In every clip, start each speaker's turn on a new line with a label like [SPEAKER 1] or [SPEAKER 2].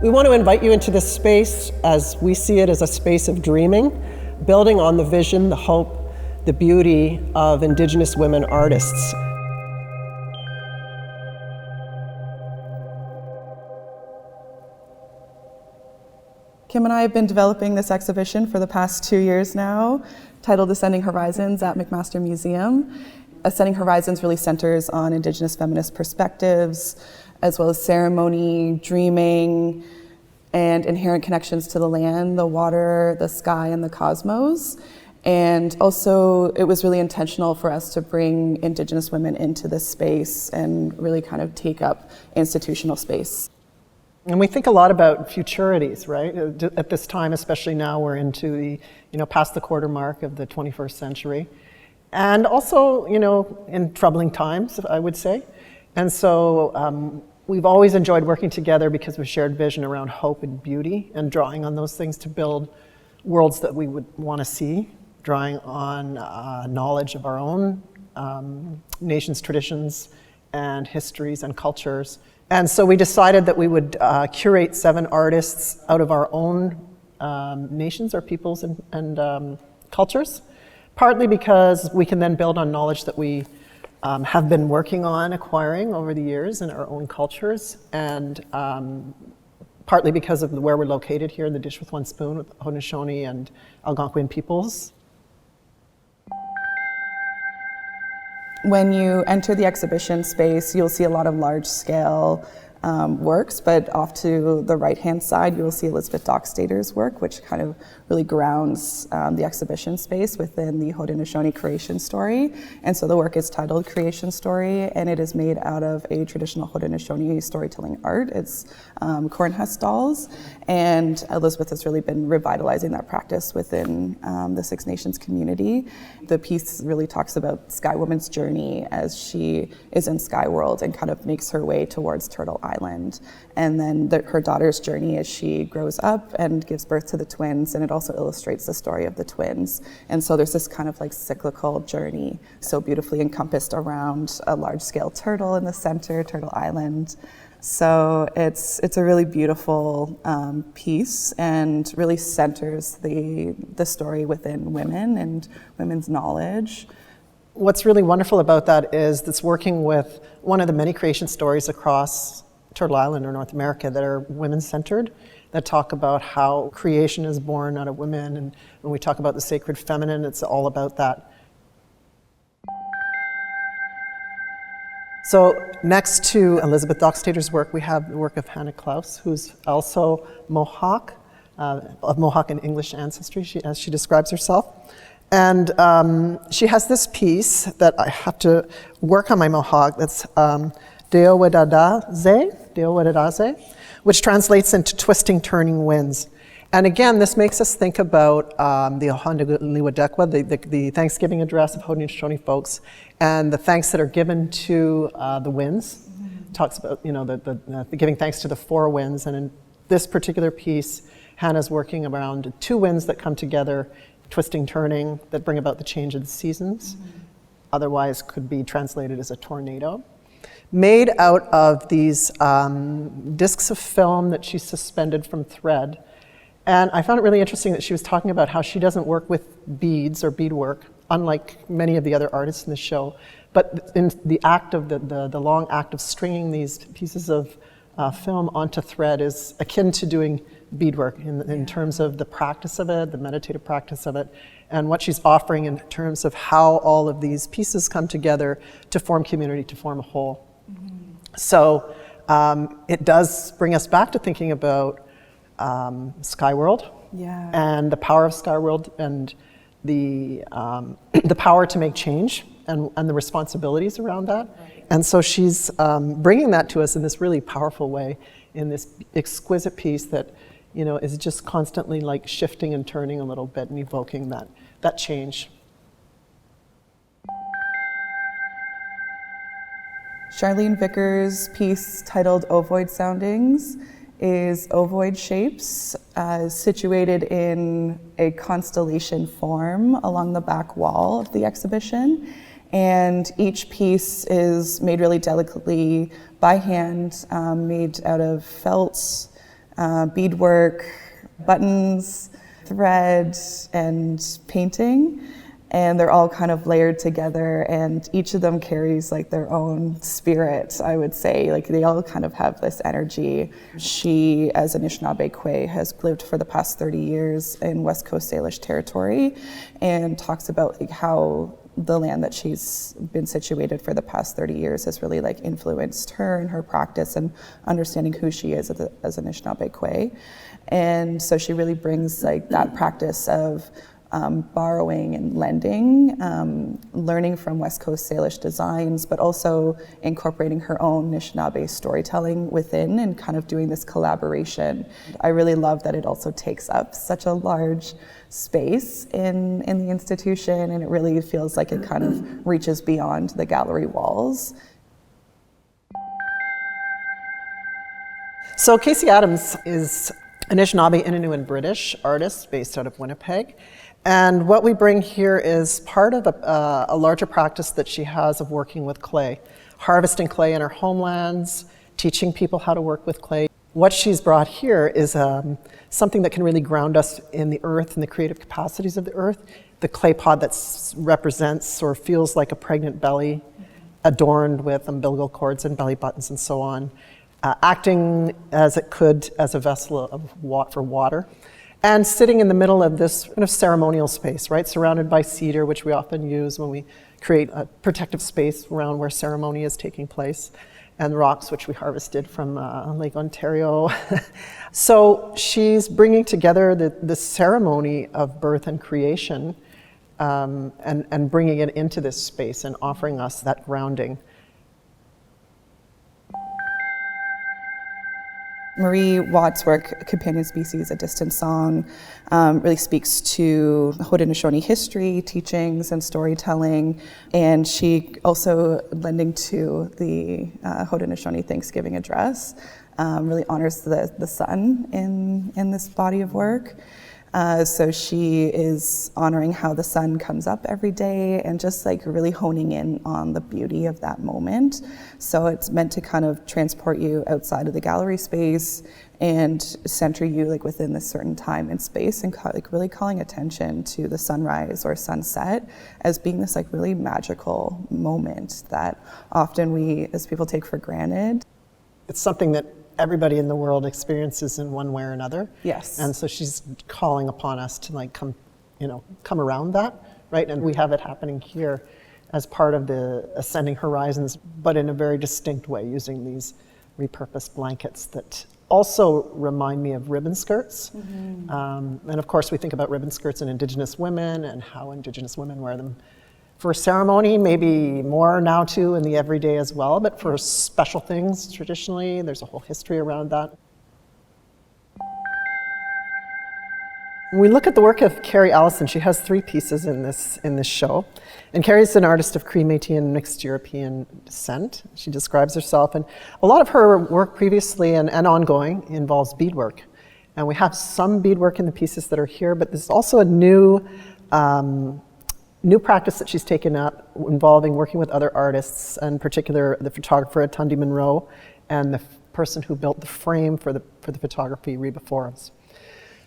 [SPEAKER 1] We want to invite you into this space as we see it as a space of dreaming, building on the vision, the hope, the beauty of Indigenous women artists.
[SPEAKER 2] Kim and I have been developing this exhibition for the past 2 years now, titled Ascending Horizons at McMaster Museum. Ascending Horizons really centers on Indigenous feminist perspectives, as well as ceremony, dreaming, and inherent connections to the land, the water, the sky, and the cosmos. And also, it was really intentional for us to bring Indigenous women into this space and really kind of take up institutional space.
[SPEAKER 1] And we think a lot about futurities, right? At this time, especially now, we're into the, past the quarter mark of the 21st century. And also, in troubling times, I would say. And so we've always enjoyed working together because we've shared vision around hope and beauty and drawing on those things to build worlds that we would want to see, drawing on knowledge of our own nation's traditions and histories and cultures. And so we decided that we would curate 7 artists out of our own nations or peoples and cultures, partly because we can then build on knowledge that we have been working on acquiring over the years in our own cultures, and partly because of where we're located here in the Dish with One Spoon with Haudenosaunee and Algonquian peoples.
[SPEAKER 2] When you enter the exhibition space, you'll see a lot of large-scale works, but off to the right-hand side, you'll see Elizabeth Doxtater's work, which kind of really grounds the exhibition space within the Haudenosaunee creation story. And so the work is titled Creation Story, and it is made out of a traditional Haudenosaunee storytelling art. It's corn husk dolls, and Elizabeth has really been revitalizing that practice within the Six Nations community. The piece really talks about Sky Woman's journey as she is in Sky World and kind of makes her way towards Turtle Island. And then her daughter's journey as she grows up and gives birth to the twins, and it also illustrates the story of the twins. And so there's this kind of like cyclical journey so beautifully encompassed around a large-scale turtle in the center, Turtle Island. So it's a really beautiful piece and really centers the story within women and women's knowledge.
[SPEAKER 1] What's really wonderful about that is it's working with one of the many creation stories across Turtle Island or North America that are women-centered, that talk about how creation is born out of women. And when we talk about the sacred feminine, it's all about that. So next to Elizabeth Doxtater's work, we have the work of Hannah Claus, who's also Mohawk, of Mohawk and English ancestry, as she describes herself. And she has this piece that I have to work on my Mohawk, that's Deowedadaze, which translates into twisting, turning winds. And again, this makes us think about the Ohondagliwadekwa, the Thanksgiving address of Haudenosaunee folks, and the thanks that are given to the winds. Talks about, the giving thanks to the 4 winds. And in this particular piece, Hannah's working around 2 winds that come together, twisting, turning, that bring about the change of the seasons. Otherwise could be translated as a tornado. Made out of these discs of film that she suspended from thread. And I found it really interesting that she was talking about how she doesn't work with beads or beadwork, unlike many of the other artists in the show. But in the act of the long act of stringing these pieces of film onto thread is akin to doing beadwork in terms of the practice of it, the meditative practice of it, and what she's offering in terms of how all of these pieces come together to form community, to form a whole. So it does bring us back to thinking about Sky World, and the power of Sky World, and the power to make change, and the responsibilities around that. Right. And so she's bringing that to us in this really powerful way, in this exquisite piece that is just constantly like shifting and turning a little bit and evoking that change.
[SPEAKER 2] Charlene Vickers' piece titled Ovoid Soundings is ovoid shapes situated in a constellation form along the back wall of the exhibition. And each piece is made really delicately by hand, made out of felt, beadwork, buttons, thread, and painting. And they're all kind of layered together, and each of them carries like their own spirit, I would say. Like they all kind of have this energy. She, as Anishinaabe Kwe, has lived for the past 30 years in West Coast Salish territory and talks about like how the land that she's been situated for the past 30 years has really like influenced her and her practice and understanding who she is as Anishinaabe Kwe. And so she really brings like that practice of borrowing and lending, learning from West Coast Salish designs, but also incorporating her own Anishinaabe storytelling within and kind of doing this collaboration. I really love that it also takes up such a large space in the institution, and it really feels like it kind of reaches beyond the gallery walls.
[SPEAKER 1] So Casey Adams is Anishinaabe, Innu, and British artist based out of Winnipeg. And what we bring here is part of a larger practice that she has of working with clay, harvesting clay in her homelands, teaching people how to work with clay. What she's brought here is something that can really ground us in the earth and the creative capacities of the earth. The clay pod that represents or feels like a pregnant belly, adorned with umbilical cords and belly buttons and so on, acting as it could as a vessel for water. And sitting in the middle of this kind of ceremonial space, right? Surrounded by cedar, which we often use when we create a protective space around where ceremony is taking place, and rocks, which we harvested from Lake Ontario. So she's bringing together the ceremony of birth and creation and bringing it into this space and offering us that grounding.
[SPEAKER 2] Marie Watt's work, Companion Species, A Distant Song, really speaks to Haudenosaunee history, teachings, and storytelling. And she also, lending to the Haudenosaunee Thanksgiving address, really honors the sun in this body of work. So she is honoring how the sun comes up every day and just like really honing in on the beauty of that moment. So it's meant to kind of transport you outside of the gallery space and center you like within this certain time and space, and like really calling attention to the sunrise or sunset as being this like really magical moment that often we as people take for granted.
[SPEAKER 1] It's something that everybody in the world experiences in one way or another.
[SPEAKER 2] Yes.
[SPEAKER 1] And so she's calling upon us to like come around that, right? And we have it happening here as part of the Ascending Horizons, but in a very distinct way, using these repurposed blankets that also remind me of ribbon skirts. Mm-hmm. And of course we think about ribbon skirts in Indigenous women and how Indigenous women wear them for ceremony, maybe more now too in the everyday as well, but for special things traditionally, there's a whole history around that. When we look at the work of Carrie Allison, she has 3 pieces in this show. And Carrie's an artist of Cree, Métis, and mixed European descent. She describes herself, and a lot of her work previously and ongoing involves beadwork. And we have some beadwork in the pieces that are here, but there's also a new practice that she's taken up involving working with other artists, in particular the photographer Tundi Monroe and the person who built the frame for the photography Reba Forbes.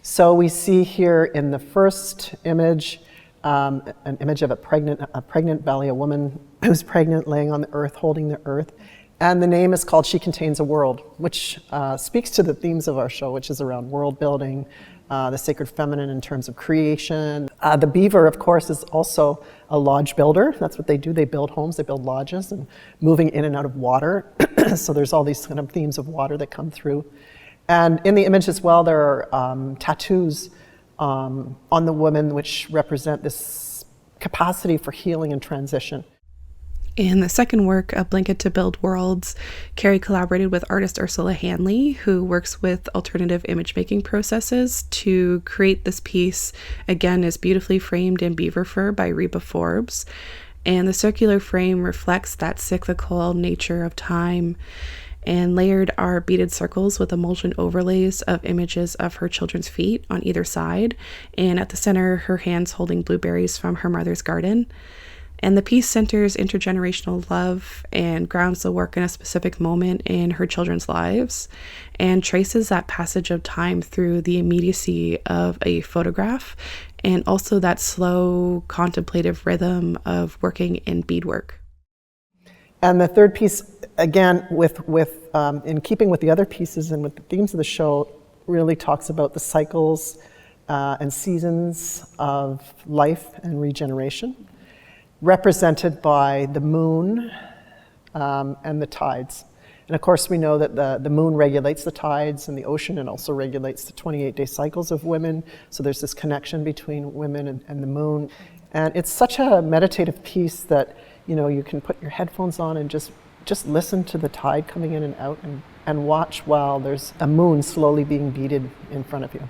[SPEAKER 1] So we see here in the first image an image of a pregnant belly, a woman who's pregnant laying on the earth, holding the earth. And the name is called She Contains a World, which speaks to the themes of our show, which is around world building, the sacred feminine in terms of creation. The beaver, of course, is also a lodge builder. That's what they do. They build homes, they build lodges, and moving in and out of water. So there's all these kind of themes of water that come through. And in the image as well, there are tattoos on the woman which represent this capacity for healing and transition.
[SPEAKER 3] In the second work, A Blanket to Build Worlds, Carrie collaborated with artist Ursula Hanley, who works with alternative image-making processes to create this piece. Again, is beautifully framed in beaver fur by Reba Forbes. And the circular frame reflects that cyclical nature of time. And layered are beaded circles with emulsion overlays of images of her children's feet on either side. And at the center, her hands holding blueberries from her mother's garden. And the piece centers intergenerational love and grounds the work in a specific moment in her children's lives and traces that passage of time through the immediacy of a photograph and also that slow contemplative rhythm of working in beadwork.
[SPEAKER 1] And the third piece, again, in keeping with the other pieces and with the themes of the show, really talks about the cycles and seasons of life and regeneration, represented by the moon and the tides. And of course, we know that the moon regulates the tides in the ocean and also regulates the 28-day cycles of women. So there's this connection between women and the moon. And it's such a meditative piece that, you know, you can put your headphones on and just listen to the tide coming in and out and watch while there's a moon slowly being beaded in front of you.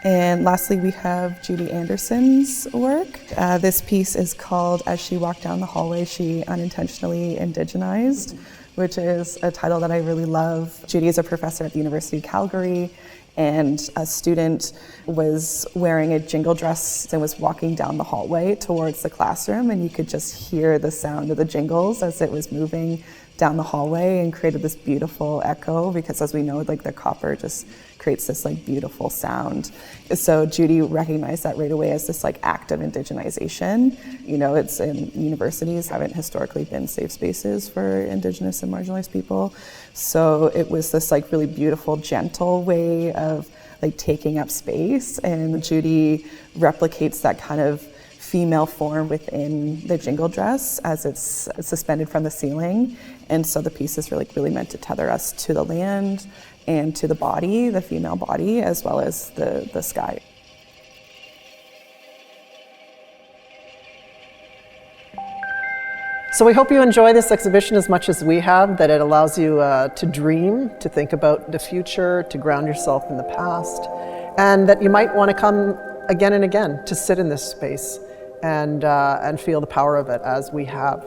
[SPEAKER 2] And lastly, we have Judy Anderson's work. This piece is called As She Walked Down the Hallway, She Unintentionally Indigenized, which is a title that I really love. Judy is a professor at the University of Calgary, and a student was wearing a jingle dress and was walking down the hallway towards the classroom, and you could just hear the sound of the jingles as it was moving down the hallway and created this beautiful echo, because as we know, like the copper just creates this like beautiful sound. So Judy recognized that right away as this like act of indigenization. You know, it's in universities haven't historically been safe spaces for Indigenous and marginalized people. So it was this like really beautiful, gentle way of like taking up space, and Judy replicates that kind of female form within the jingle dress as it's suspended from the ceiling. And so the piece is really meant to tether us to the land and to the body, the female body, as well as the sky.
[SPEAKER 1] So we hope you enjoy this exhibition as much as we have, that it allows you to dream, to think about the future, to ground yourself in the past, and that you might want to come again and again to sit in this space and feel the power of it as we have.